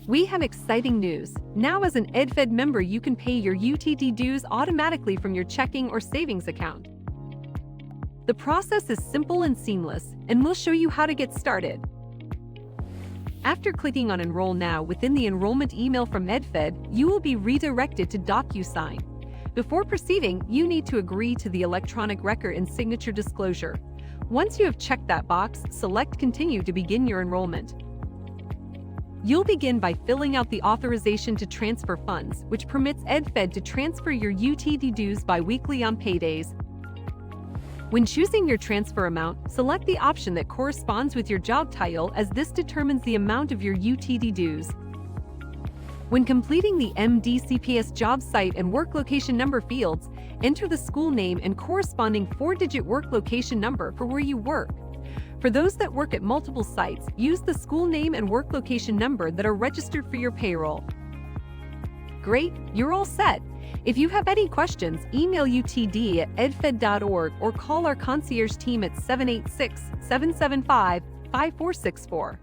We have exciting news. Now, as an EdFed member, you can pay your UTD dues automatically from your checking or savings account. The process is simple and seamless, and we'll show you how to get started. After clicking on Enroll Now within the enrollment email from EdFed, you will be redirected to DocuSign. Before proceeding, you need to agree to the electronic record and signature disclosure. Once you have checked that box, select Continue to begin your enrollment. You'll begin by filling out the authorization to transfer funds, which permits EdFed to transfer your UTD dues bi-weekly on paydays. When choosing your transfer amount, select the option that corresponds with your job title, as this determines the amount of your UTD dues. When completing the MDCPS job site and work location number fields, enter the school name and corresponding 4-digit work location number for where you work. For those that work at multiple sites, use the school name and work location number that are registered for your payroll. Great, you're all set. If you have any questions, email utd@edfed.org or call our concierge team at 786-775-5464.